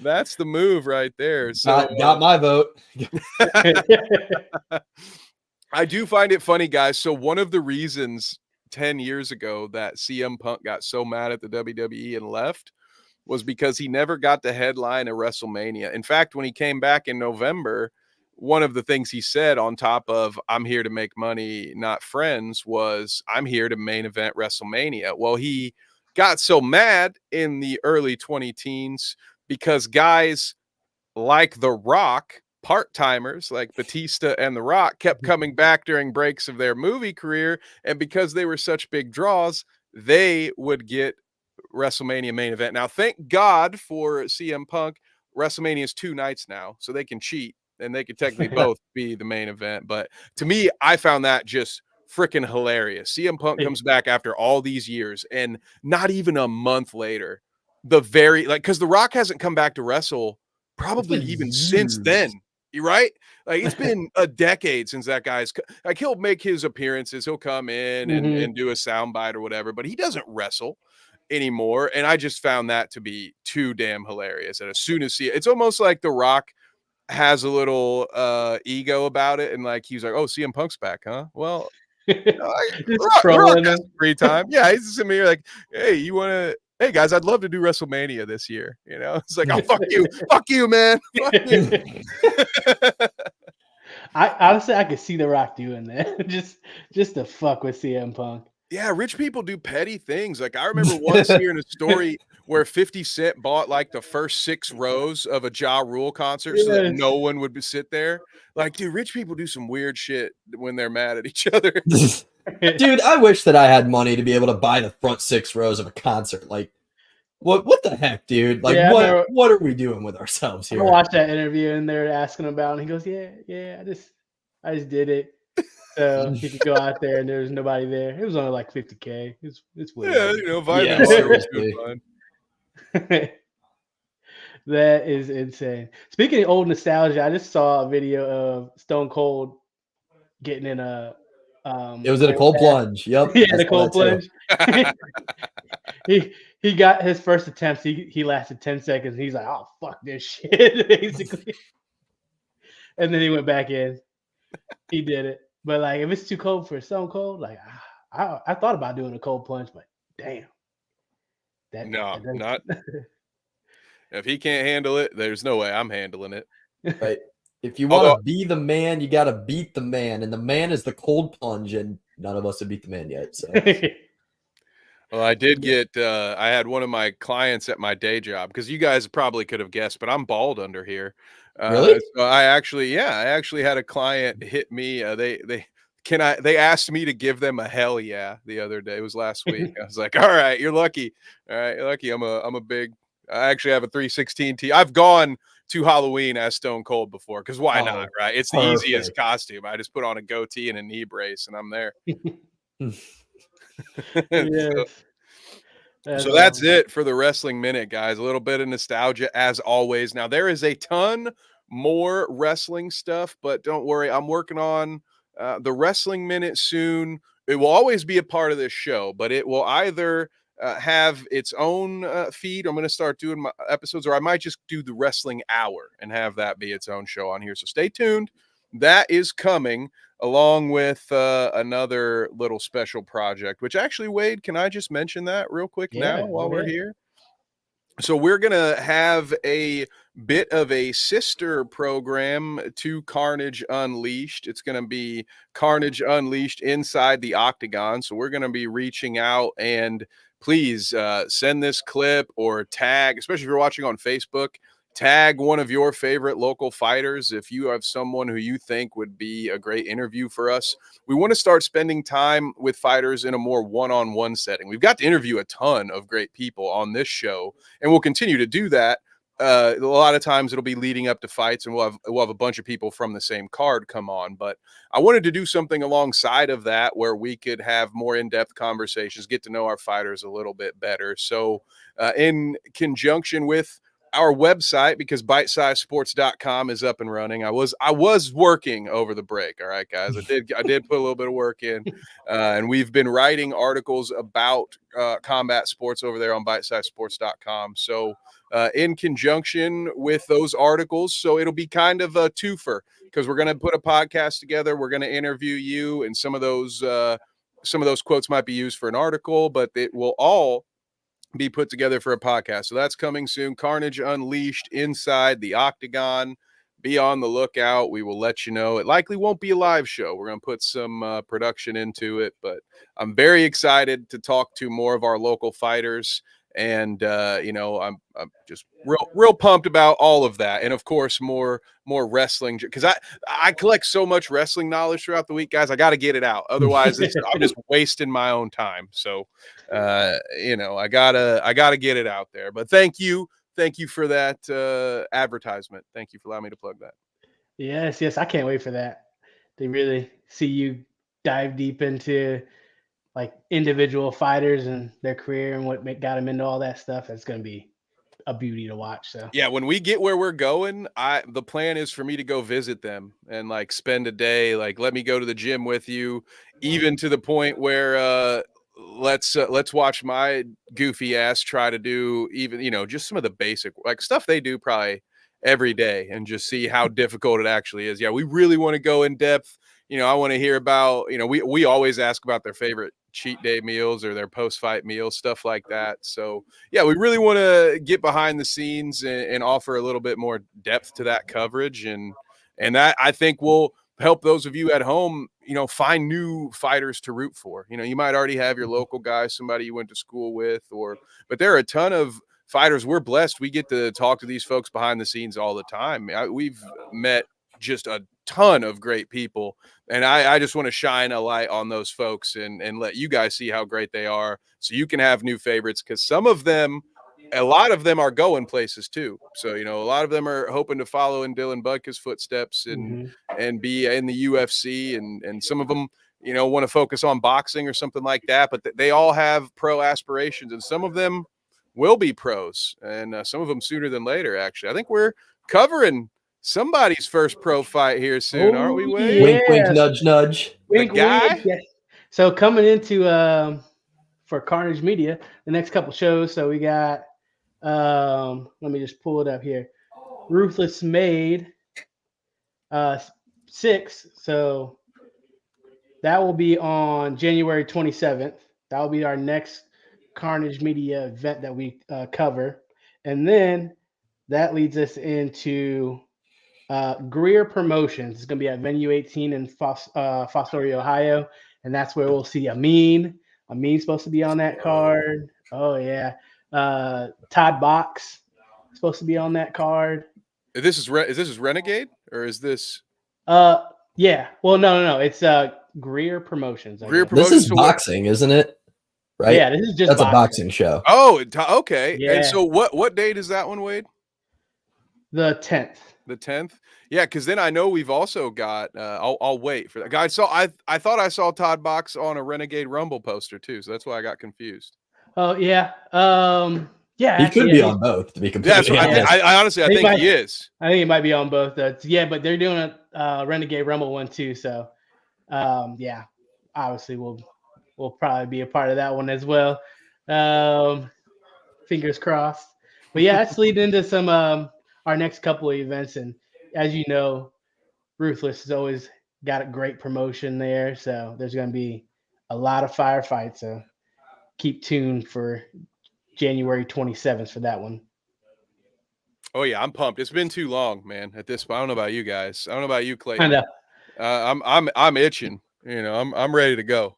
That's the move right there. So got my vote. I do find it funny, guys. So one of the reasons 10 years ago that CM Punk got so mad at the WWE and left was because he never got to headline a WrestleMania. In fact, when he came back in November, one of the things he said on top of "I'm here to make money, not friends" was "I'm here to main event WrestleMania." Well, he got so mad in the early 20 teens because guys like The Rock, part-timers like Batista and The Rock, kept coming back during breaks of their movie career, and because they were such big draws, they would get WrestleMania main event. Now, thank God for CM Punk, WrestleMania is 2 nights now, so they can cheat and they could technically both be the main event. But to me, I found that just freaking hilarious. CM Punk comes back after all these years, and not even a month later, because The Rock hasn't come back to wrestle probably even since then. You right? Like, it's been a decade since that guy's like, he'll make his appearances, he'll come in and do a soundbite or whatever, but he doesn't wrestle anymore. And I just found that to be too damn hilarious. And as soon as it's almost like The Rock has a little ego about it, and like he's like, "Oh, CM Punk's back, huh? Well, The Rock has free time." Yeah, he's just in here like, "Hey, you want to? Hey guys, I'd love to do WrestleMania this year." You know, it's like, "Oh, fuck you, man, fuck you." I honestly, I could see The Rock doing that, just to fuck with CM Punk. Yeah, rich people do petty things. Like, I remember once hearing a story where 50 Cent bought like the first 6 rows of a Ja Rule concert so that no one would sit there. Like, dude, rich people do some weird shit when they're mad at each other. Dude, I wish that I had money to be able to buy the front 6 rows of a concert. Like, what the heck, dude? Like, what are we doing with ourselves here? I watched that interview and they're asking about, and he goes, "Yeah, I just did it." So he could go out there and there was nobody there. It was only like $50K. It's weird. Yeah, you know, vitamin C was fun. That is insane. Speaking of old nostalgia, I just saw a video of Stone Cold getting in a it was in a cold plunge. Yep. Yeah, the cold plunge. he got his first attempts. He lasted 10 seconds. And he's like, "Oh, fuck this shit," basically. And then he went back in. He did it. But like, if it's too cold for Stone Cold, like I thought about doing a cold plunge, but damn. Not. If he can't handle it, there's no way I'm handling it. Right. If you want to be the man, you got to beat the man, and the man is the cold plunge, and none of us have beat the man yet. So. Well, I did get, I had one of my clients at my day job, because you guys probably could have guessed, but I'm bald under here. Really? So I actually had a client hit me. They asked me to give them a hell yeah the other day. It was last week. I was like, "All right, you're lucky. All right, you're lucky. I actually have a 316 T. I've gone to Halloween as Stone Cold before, because why not, right? It's the easiest costume. I just put on a goatee and a knee brace, and I'm there. Yes. So that's it for the Wrestling Minute, guys. A little bit of nostalgia as always. Now, there is a ton more wrestling stuff, but don't worry, I'm working on the Wrestling Minute soon. It will always be a part of this show, but it will either have its own feed. I'm going to start doing my episodes, or I might just do the Wrestling Hour and have that be its own show on here. So stay tuned. That is coming, along with another little special project, which actually, Wade, can I just mention that real quick now while we're here? So we're going to have a bit of a sister program to Carnage Unleashed. It's going to be Carnage Unleashed Inside the Octagon. So we're going to be reaching out, and please send this clip or tag, especially if you're watching on Facebook, tag one of your favorite local fighters. If you have someone who you think would be a great interview for us, we want to start spending time with fighters in a more one-on-one setting. We've got to interview a ton of great people on this show, and we'll continue to do that. A lot of times it'll be leading up to fights, and we'll have a bunch of people from the same card come on. But I wanted to do something alongside of that where we could have more in-depth conversations, get to know our fighters a little bit better. So in conjunction with our website, because bitesizesports.com is up and running. I was working over the break. All right, guys, I did put a little bit of work in, and we've been writing articles about combat sports over there on bitesizesports.com. So in conjunction with those articles, so it'll be kind of a twofer, because we're going to put a podcast together. We're going to interview you, and some of those quotes might be used for an article, but it will all be put together for a podcast. So that's coming soon. Carnage Unleashed Inside the Octagon. be on the lookout. We will let you know. It likely won't be a live show. We're going to put some production into it, but I'm very excited to talk to more of our local fighters. And I'm just real pumped about all of that, and of course more wrestling, because I collect so much wrestling knowledge throughout the week, guys. I got to get it out, otherwise I'm just wasting my own time. So I gotta get it out there. But thank you for that advertisement. Thank you for allowing me to plug that. Yes, I can't wait for that. They really see you dive deep into like individual fighters and their career and what got them into all that stuff. It's going to be a beauty to watch. So yeah, when we get where we're going, the plan is for me to go visit them and like spend a day, like let me go to the gym with you, even to the point where let's watch my goofy ass try to do even just some of the basic like stuff they do probably every day, and just see how difficult it actually is. Yeah, we really want to go in depth. I want to hear about, we always ask about their favorite cheat day meals or their post-fight meals, stuff like that. So yeah, we really want to get behind the scenes and offer a little bit more depth to that coverage, and that I think will help those of you at home, find new fighters to root for. You might already have your local guy, somebody you went to school with, but there are a ton of fighters. We're blessed. We get to talk to these folks behind the scenes all the time. We've met just a ton of great people, and I just want to shine a light on those folks and let you guys see how great they are, so you can have new favorites, because a lot of them are going places too. So a lot of them are hoping to follow in Dylan Butka's footsteps and be in the UFC, and some of them want to focus on boxing or something like that, but they all have pro aspirations, and some of them will be pros, and some of them sooner than later. Actually, I think we're covering somebody's first pro fight here soon, aren't we, Wade? Wink, wink, nudge, nudge. Wink, The guy? wink, yes. So coming into for Carnage Media, the next couple shows. So we got let me just pull it up here. Ruthless Made 6. So that will be on January 27th. That will be our next Carnage Media event that we cover. And then that leads us into Greer Promotions. It's going to be at Venue 18 in Fostoria, Ohio. And that's where we'll see Amin. Amin's supposed to be on that card. Oh, yeah. Todd Box supposed to be on that card. Is this Renegade, or is this? Yeah. Well, no. It's Greer Promotions. Greer This is boxing, isn't it? Right? Yeah, this is just a boxing show. Oh, okay. Yeah. And so what date is that one, Wade? The 10th. The 10th? Yeah, because then I know we've also got I'll wait for that. Guy, I thought I saw Todd Box on a Renegade Rumble poster too, so that's why I got confused. Oh yeah. Yeah, he could be on both, to be completely honest. I honestly think he is. I think he might be on both. Yeah, but they're doing a Renegade Rumble one too. So yeah, obviously we'll probably be a part of that one as well. Fingers crossed. But yeah, that's leading into some our next couple of events. And as you know, Ruthless has always got a great promotion there. So there's going to be a lot of firefights. So keep tuned for January 27th for that one. Oh yeah, I'm pumped. It's been too long, man. At this point, I don't know about you guys. I don't know about you, Clayton. I know. I'm itching. I'm ready to go.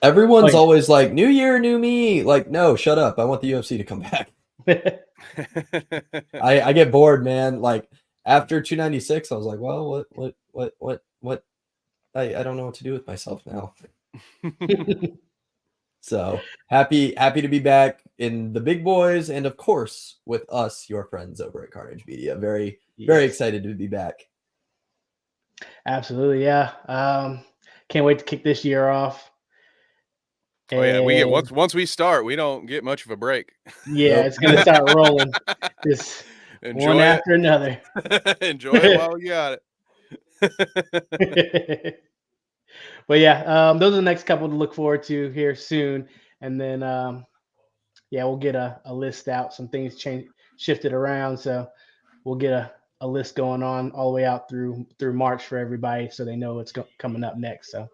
Everyone's always like, "New year, new me." Like, no, shut up. I want the UFC to come back. I get bored, man. Like after 296, I was like, well, what? I don't know what to do with myself now. So happy to be back in the big boys, and of course with us, your friends over at Carnage Media. Very excited to be back. Absolutely, yeah. Can't wait to kick this year off. Oh yeah, we get once we start, we don't get much of a break. Yeah, it's gonna start rolling. Just one after another. Enjoy it while we got it. But yeah, those are the next couple to look forward to here soon, and then yeah, we'll get a list out. Some things shifted around, so we'll get a list going on all the way out through March for everybody, so they know what's coming up next. So.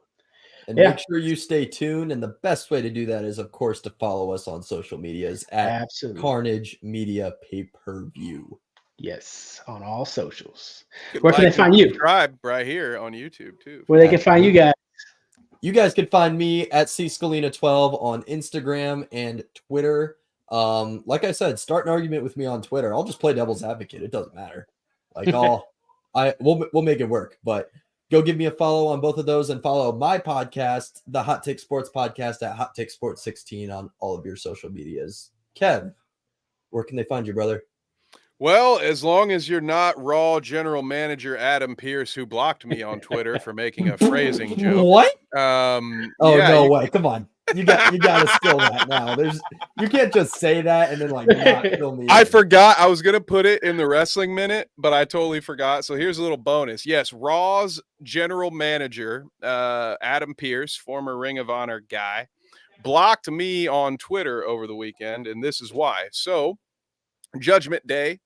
And make sure you stay tuned. And the best way to do that is, of course, to follow us on social medias at Carnage Media Pay-Per-View. Yes, on all socials. Could Where can they like and find you? subscribe right here on YouTube too. Where they can find you guys? You guys can find me at cscalina12 on Instagram and Twitter. Like I said, start an argument with me on Twitter. I'll just play devil's advocate. It doesn't matter. Like we'll make it work. But go give me a follow on both of those and follow my podcast, the Hot Take Sports Podcast, at Hot Take Sports 16 on all of your social medias. Kev, where can they find you, brother? Well, as long as you're not Raw General Manager Adam Pearce, who blocked me on Twitter for making a phrasing joke. What? Oh yeah, no way! Come on, you got to spill that now. You can't just say that and then like not fill me. I forgot I was gonna put it in the wrestling minute, but I totally forgot. So here's a little bonus. Yes, Raw's General Manager Adam Pearce, former Ring of Honor guy, blocked me on Twitter over the weekend, and this is why. So Judgment Day.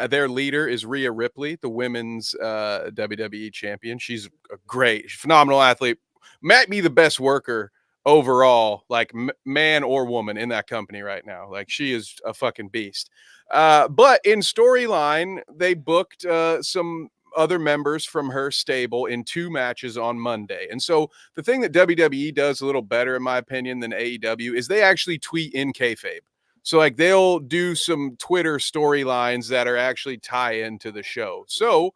Their leader is Rhea Ripley, the women's WWE champion. She's a great, phenomenal athlete. Might be the best worker overall, like man or woman in that company right now. Like she is a fucking beast. But in storyline, they booked some other members from her stable in 2 matches on Monday. And so the thing that WWE does a little better, in my opinion, than AEW is they actually tweet in kayfabe. So like they'll do some Twitter storylines that are actually tie into the show. So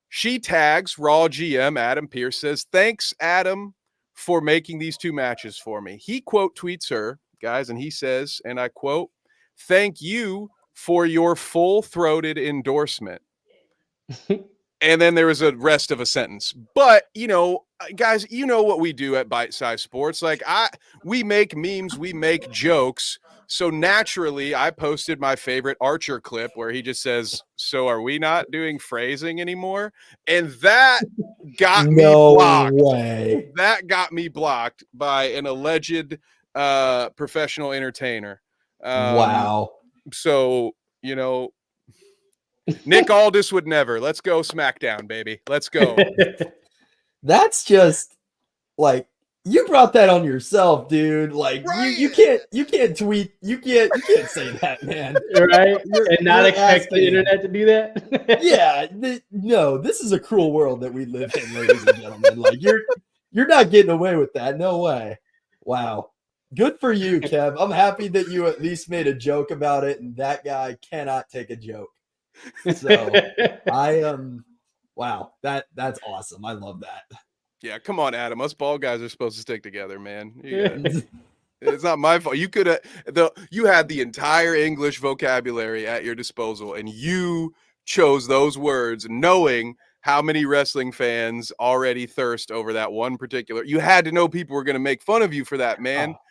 she tags Raw GM Adam Pearce, says, "Thanks, Adam, for making these 2 matches for me." He quote tweets her, guys, and he says, and I quote, "Thank you for your full-throated endorsement." And then there was a rest of a sentence. But, you know, guys, you know what we do at Bite Size Sports. Like we make memes, we make jokes. So naturally, I posted my favorite Archer clip where he just says, "So are we not doing phrasing anymore?" And that got me blocked. Way. That got me blocked by an alleged professional entertainer. Wow. So, you know, Nick Aldis would never. Let's go SmackDown, baby. Let's go. That's just like you brought that on yourself, dude. Like right. you can't tweet, you can't say that, man. Right? And not expect the internet to do that. Yeah, no, this is a cruel world that we live in, ladies and gentlemen. Like you're not getting away with that. No way. Wow. Good for you, Kev. I'm happy that you at least made a joke about it, and that guy cannot take a joke. So wow, that's awesome. I love that. Yeah, come on, Adam. Us bald guys are supposed to stick together, man. It's not my fault. You you had the entire English vocabulary at your disposal, and you chose those words knowing how many wrestling fans already thirst over that one particular. You had to know people were going to make fun of you for that, man. Oh.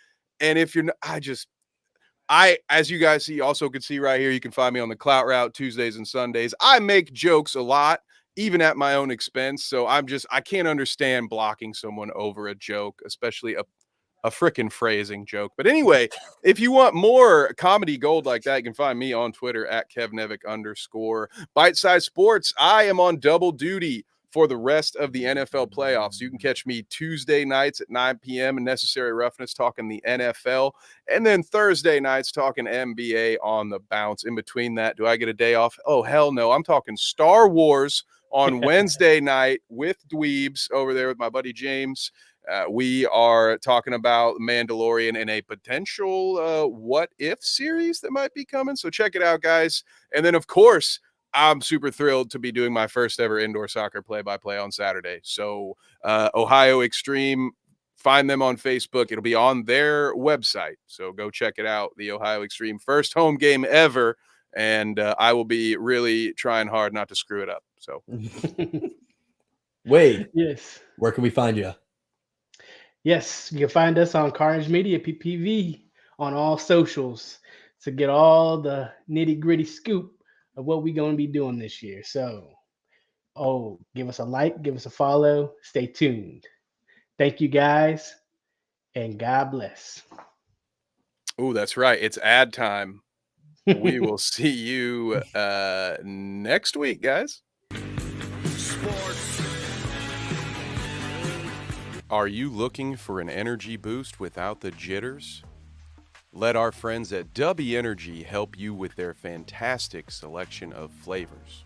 And if you're not, as you guys see, also could see right here, you can find me on the Clout Route Tuesdays and Sundays. I make jokes a lot, even at my own expense. So I can't understand blocking someone over a joke, especially a freaking phrasing joke. But anyway, if you want more comedy gold like that, you can find me on Twitter at @KevNevick_. Bite Size Sports. I am on double duty for the rest of the NFL playoffs. You can catch me Tuesday nights at 9 p.m. in Necessary Roughness talking the NFL, and then Thursday nights talking NBA on the bounce. In between that, do I get a day off? Oh, hell no. I'm talking Star Wars on Wednesday night with Dweebs over there with my buddy James. We are talking about Mandalorian and a potential what if series that might be coming. So check it out, guys. And then, of course, I'm super thrilled to be doing my first ever indoor soccer play-by-play on Saturday. So Ohio Extreme, find them on Facebook. It'll be on their website. So go check it out. The Ohio Extreme first home game ever. And I will be really trying hard not to screw it up. So Wade, yes. Where can we find you? Yes, you can find us on Carnage Media, PPV, on all socials to get all the nitty-gritty scoop of what we're going to be doing this year. So, give us a like, give us a follow, stay tuned. Thank you, guys, and God bless. Oh, that's right. It's ad time. We will see you next week, guys. Sports. Are you looking for an energy boost without the jitters? Let our friends at Dubby Energy help you with their fantastic selection of flavors.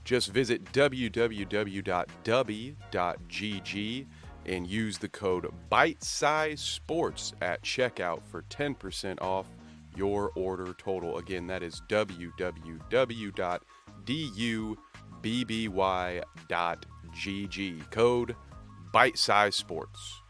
Just visit www.dubby.gg and use the code BITESIZESPORTS at checkout for 10% off your order total. Again, that is www.dubby.gg. Code BITESIZESPORTS.